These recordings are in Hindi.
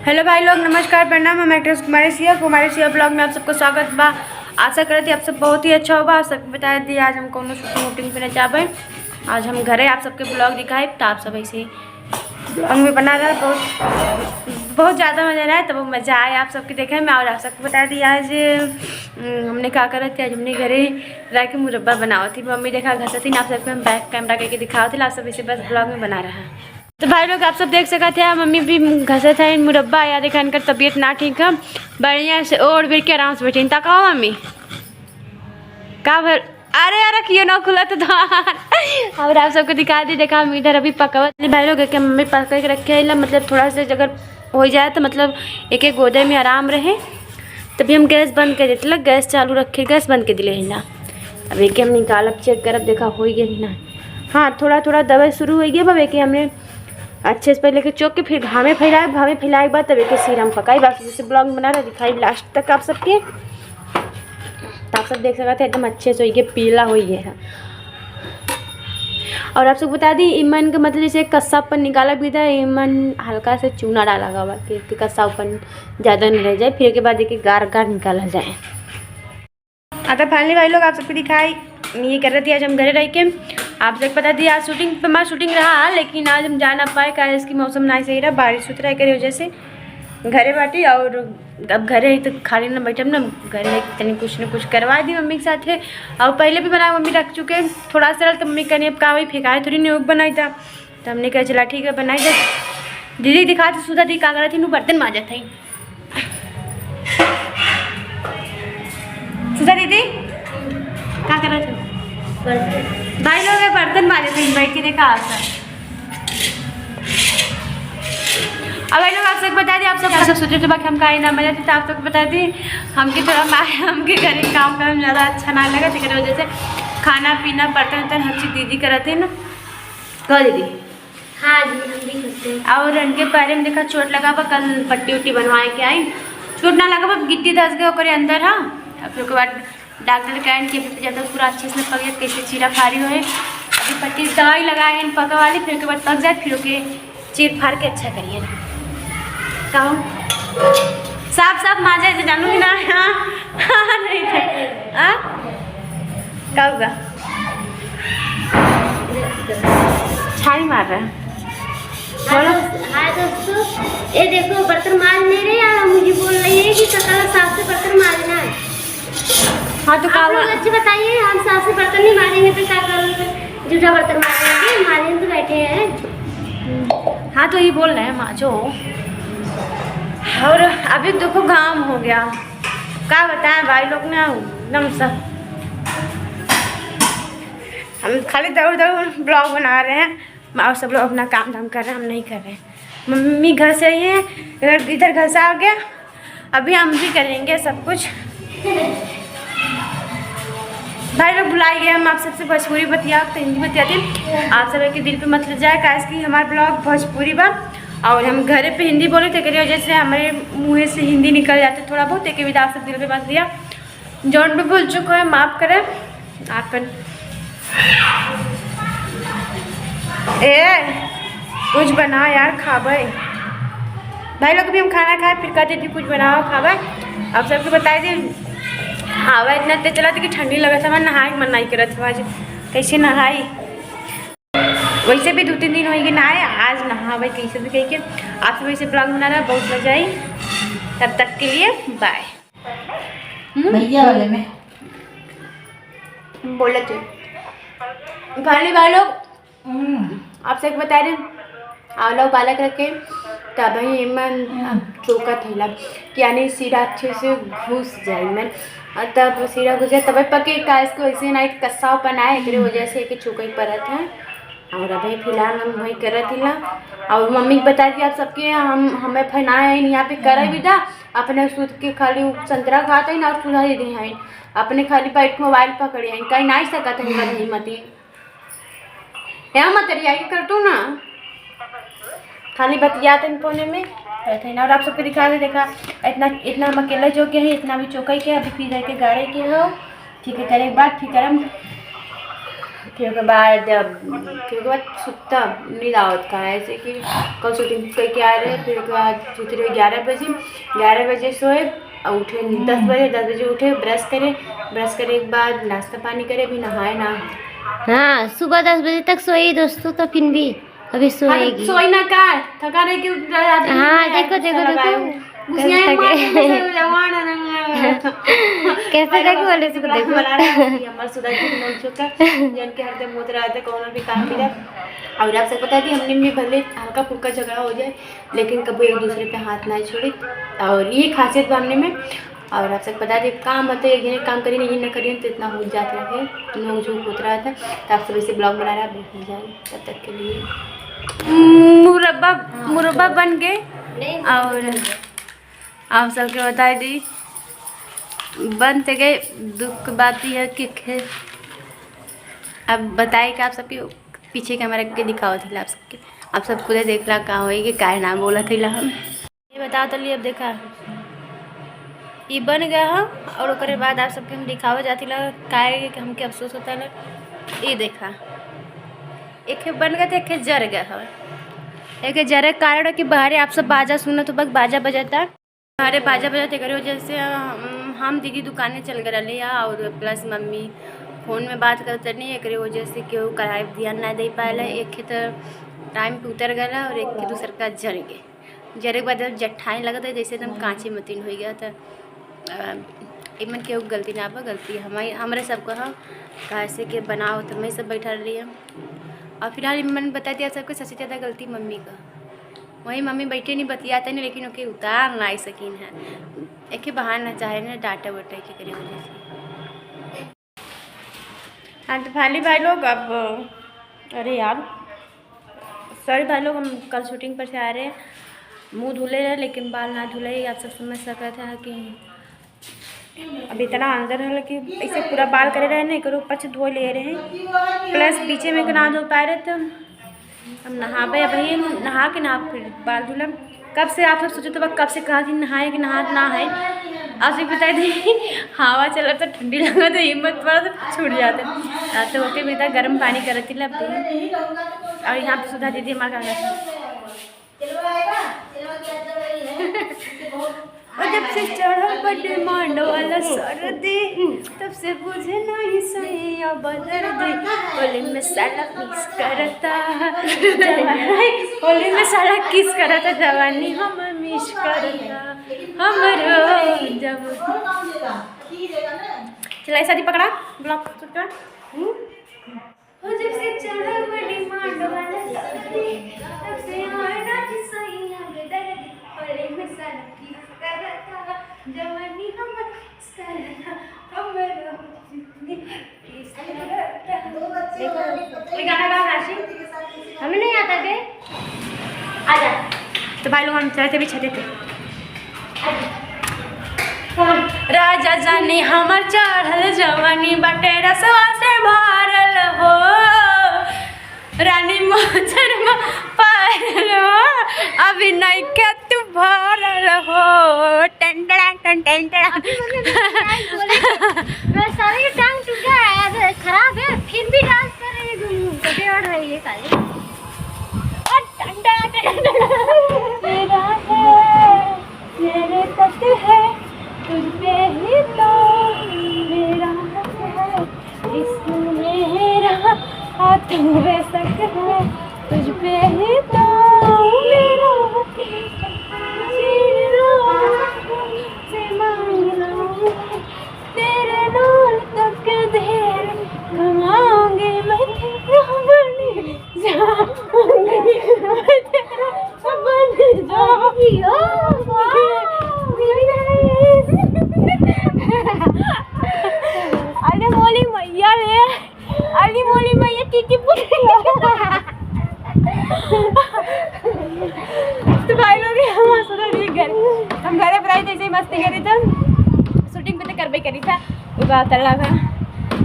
हेलो भाई लोग, नमस्कार, प्रणाम। हम एक्ट्रेस कुमारी सिया ब्लॉग में आप सबको स्वागत बा। आशा करती आप सब बहुत ही अच्छा होगा। आप सबको बता दी आज हम कोनो शूटिंग पे न जाबे। आज हम घरे आप सबके ब्लॉग दिखाए, तो आप सब ऐसे ही ब्लॉग में बना रहा बहुत ज़्यादा मज़ा आया। तो वो मज़ा आया आप सबके देखे में। और आप सबको बता दी आज हमने क्या करा थी। आज हमने घरे रह के मुरब्बा बनाओ थी। मम्मी देखा घर थी, आप सबको हम बैक कैमरा करके दिखाओ थे। आप सब इसे बस ब्लॉग में बना रहा है। तो भाई लोग आप सब देख सका थे, मम्मी भी घसे थे मुरब्बा। या देखा इनका तबीयत ना ठीक है, बढ़िया से ओढ़ बिर के आराम से बैठी। तक आओ मम्मी का भर। अरे यार क्यों ना खुला तो और आप सबको दिखा दी। देखा हम इधर अभी पका भाई लोग के मम्मी पका के रखे है, मतलब थोड़ा सा अगर हो जाए तो मतलब एक एक गोदे में आराम रहे। तभी हम गैस बंद कर देते, गैस चालू रखे, गैस बंद कर दिले है ना। अब एक हम निकाल चेक करब, देखा हो गया ही ना। हाँ थोड़ा थोड़ा दवाई शुरू हो गया। अब एक हमने अच्छे से पहले के चौक के फिर घामे फैलाए के बाद तब एक सीरम पकाई। बस जैसे ब्लॉग में बना रहा दिखाई लास्ट तक आप सबके। तो आप सब देख सकते थे एकदम अच्छे से हो गया, पीला हो गया है। और आप सब बता दी ईमन का मतलब जैसे कस्सापन निकाला भी था। ईमन हल्का से चूना डाला हुआ कि कस्सापन ज़्यादा नहीं रह जाए। फिर के बाद देखिए गार गार निकाला जाए। आता फाइनली भाई लोग आप सबको दिखाई ये कर रहे थे। आज हम घरे रह के आप सबको बता दी आज शूटिंग पे हमारा शूटिंग रहा, लेकिन आज हम जा ना पाए कारण इसकी मौसम ना सही रहा, बारिश उतरा की वजह से घरे बाटी। और अब घरे ही तो खाली ना बैठे ना, घरे तनी कुछ न कुछ करवा दी मम्मी के साथ है। और पहले भी बना मम्मी रख चुके थोड़ा सा, तो मम्मी कहनी अब का वही फेंकाए थोड़ी नहीं बनाई था। तो हमने कहा चला ठीक है बनाई दे। दीदी दिखाती सुधा दी का करा थी, बर्तन माजा था। सुधा दीदी क्या कर रहे थे? भाई लोग बर्तन मारे थे बैठ के, देखा आपका। अब भाई लोग आप सबको बता दी, आप सब सोचे थे बाकी हम का ना मजा थी। तो आप सबको बता दी हमके थोड़ा हमके घर काम करने में ज़्यादा अच्छा ना लगा, जिसकी वजह से खाना पीना बर्तन वर्तन हर चीज़ दीदी कराते हैं ना। कह दीदी हाँ जी हम भी करते हैं। और उनके पैर में देखा चोट लगा हुआ, कल पट्टी उट्टी बनवाए के आई। चोट ना लगा हुआ, गिट्टी धस गए ओकरे अंदर। हाँ फिर उसके बाद डॉक्टर कहन कि ज़्यादा पूरा अच्छे से पक जाए, कैसे चीरा फाड़ी हो है। अभी पट्टी दवाई लगाए हैं पका वाली, फिर उसके बाद पक जाए, फिर ओके चीर फाड़ के अच्छा करिए। कहूँ साफ साफ माजा जानू कि ना। हाँ नहीं थे कहूँगा छाई मार रहा है। हाँ दोस्तों ये देखो बर्तन माज नहीं रहे यार, मुझे बोल रही है कि सकाल साफ से बर्तन माजना है। हाँ तो आप लोग अच्छे बताइए, हम साफ से बर्तन नहीं मारेंगे तो क्या करोगे? जूठा बर्तन मारेंगे, मारेंगे तो बैठे हैं। हाँ तो ये बोल रहे हैं माजो। और अभी देखो काम हो गया, क्या बताएं भाई लोग ने एकदम सब। हम खाली दौड़ दौड़ ब्लॉग बना रहे हैं और सब लोग अपना काम धाम कर रहे हैं, हम नहीं कर रहे हैं। मम्मी घर से ही है, इधर घर से आ गया। अभी हम भी करेंगे सब कुछ। भाई लोग बुलाइए, हम आप सबसे भोजपुरी बतिया तो हिंदी बतियाते। आप सब के दिल पे मत ले जाए, काश कि हमारा ब्लॉग भोजपुरी बा और हम घरे पे हिंदी बोले थे करिए, वजह से हमारे मुँह से हिंदी निकल जाते थोड़ा बहुत। एक विदा आप सब दिल पे मत दिया, जौन भी भूल चुको है माफ़ करें आप। कुछ बनाओ यार खाबे। भाई लोग भी हम खाना खाए फिर कहते थे कुछ बनाओ खाबे। आप सबको बताई दी हवा इतना तेज चला था कि ठंडी लगा था। मैं नहाए मन नहीं कर रहा था आज, कैसे नहाई। वैसे भी 2-3 दिन होगी नहाए, आज नहावे कैसे भी कह के। आप सब वैसे ब्लॉग बना रहा, बहुत मजा आई। तब तक के लिए बाय। भैया वाले में बोले थे भाई लोग आप सबको बता रहे आप लोग बालक रखे तब ही मन चौका थैला कि यानी सीरा अच्छे से घुस जाए मन, तब सीरा घुस जाए तब पके का इसको ऐसे ना एक कस्सा बनाए एक वजह से एक चौका परत है। और अभी फिलहाल हम वही कर रहे थे। और मम्मी बता दी आप सबके हमें फनाए यहाँ पे करे भी था। अपने सूद के खाली संतरा खाते हैं ना, और सुधा दे हैं अपने खाली बैठ मोबाइल पकड़े हैं, कहीं नहीं सकता है हिम्मती यहाँ मत रियाई कर तू ना, खाली बतियाते पोने में रहते हैं। और आप सबको दिखा दे, देखा इतना हम अकेला जो के है, इतना भी चौका के अभी फिर के गाड़े के हो ठीक है। करे एक बार फिर करम फिर के बाद सुता नींद आवत का ऐसे कि कल शूटिंग करके आ रहे। फिर के बाद सोते रहे 11 बजे सोए और उठे 10 बजे उठे, ब्रश करे के बाद नाश्ता पानी करे, भी नहाए ना। हाँ सुबह 10 बजे तक सोई दोस्तों, तो फिर भी अभी सोएगी। सोई ना का थका रहे कि हाँ देखो कैसे देखो वाले से देखो हमारे सुधा जी मन चुका जन के हरदम मोत रहा था कोनो भी काम किया। और आप सब पता है हमने में भले हल्का फुल्का झगड़ा हो जाए लेकिन कभी एक दूसरे पे हाथ ना छोड़े, और ये खासियत हमने में। और आप सब पता है काम होते एक काम करिए नहीं करिए तो इतना हो जाता है, नोक झोंक होता रहा था। तो आप सब ऐसे ब्लॉग बना रहा है जाए, तब तक के लिए मुरब्बा बन गए। और आप सबके बता दी बनते गए। दुख की बात यह है कि अब बताए कि आप सबके पीछे कैमरा के दिखाओ थे आप सब खुद देख ला कहाँ होई कि काहे ना बोला थी हम ये बताओ तो लिए। अब देखा ये बन गया हम, और उसके बाद आप सबके हम दिखावा जाती ला काहे कि हमके अफसोस होता है। ये देखा एक बन गया था, एक जर गया है। एक जरे कारण कि बाहर आप सब बाजा सुनो तो बस बाजा बजाता बाहर बाजा बजाते करो। जैसे हम दीदी दुकानें चल गए रही और प्लस मम्मी फ़ोन में बात करते नहीं, एक वजह से केहू कढ़ाई ध्यान ना दे पाए। एक तो टाइम पे उतर गया और एक के दूसर का जर गए। जरे के बाद जट्ठाई लगता है जैसे एकदम कांचे मतीन हो गया। तो इमन केहू गलती ना बा, गलती हमारे सबको हाँ कैसे के बनाओ तो मैं सब बैठा रही है। और फिलहाल मैंने बता दिया सबको सबसे ज़्यादा गलती मम्मी का। वही मम्मी बैठे नहीं बतियाते नहीं, लेकिन ओके उतार ना सकीन है। एक बहाना चाहे ना डाटा वाटा के करे वजह से। हाँ तो फाली भाई लोग अब अरे यार सॉरी भाई लोग, हम कल शूटिंग पर से आ रहे हैं। मुँह धुले रहे लेकिन बाल ना धुले। आप सब समझ सका था कि अब इतना अंदर है कि ऐसे पूरा बाल करे रहे नहीं करो, ऊपर से धो ले रहे हैं प्लस पीछे में ना धो पाए रहे। तो हम नहाबे भाई नहा के ना फिर बाल धुलम। कब से आप सब सोचे तो कब से कहा थी नहाए कि ना है। आप सब बताए थे हवा चला तो ठंडी लगा तो हिम्मत पड़ा तो छूट जाते। तो ओके बेटा गर्म पानी करती लब। और यहाँ पे सुधा दीदी हमारा और जब से चढ़ा बड़े मांड वाला सर्दी तब से बुझे नहीं सही बदर दे। होली में साला किस करता होली में साला किस करता जवानी हम मिस करता हमरो जब चला ऐसा पकड़ा ब्लॉक चुका। जब से चढ़ा बड़े मांड वाला सर्दी तब से आना सही बदर दे। होली में साला जवानी हम गाना गा राशि हमें नहीं आता के आजा। तो भाई लोग हम चलते भी छते थे। राजा जाने हमर चढ़ल जवानी बाटे रसवा से भरल हो। रानी मोचर में पारल हो अभी नहीं के तू भरल हो। टेंटड़ा सारी टांग टूट गया खराब है फिर भी डांस कर रही है कटे और रही है खाली। मेरा है मेरे तक है तुझ पे ही तो मेरा है इसमें मेरा हाथ में सक है तुझ पे ही तो मेरा तेरे नाल तक देर कमाऊंगी मैं तेरा बन जाऊंगी मैं तेरा बन जाऊंगी। अरे मोली मैया रे अरे मोली मैया की तो भाई लोग हम घरे पर आए थे ऐसे ही मस्ती करी था। शूटिंग पे तो करबे करी था वो बात अलग है।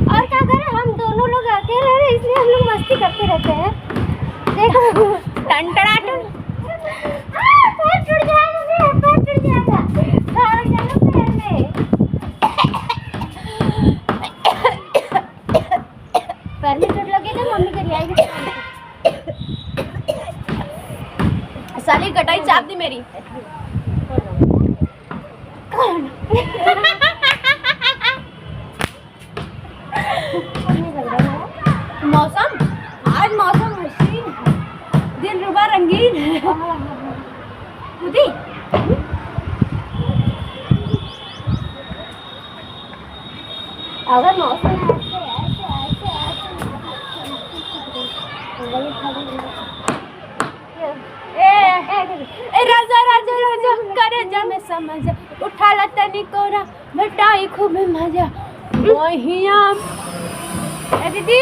और क्या करें हम दोनों लोग अकेले रहे इसलिए हम लोग मस्ती करते रहते हैं। देखो टंटड़ा पैर टूट जाएगा पैर टूट जाएगा पैर में पैर में चोट लगे मेरी। मौसम, आज मौसम हसीन, दिल रुबा रंगीन है। खुदी अगर मौसम ए राजा राजा राजा करे जा में समझ उठा ला तनी कोरा भेटाई खूब मजा वहिया। ए दीदी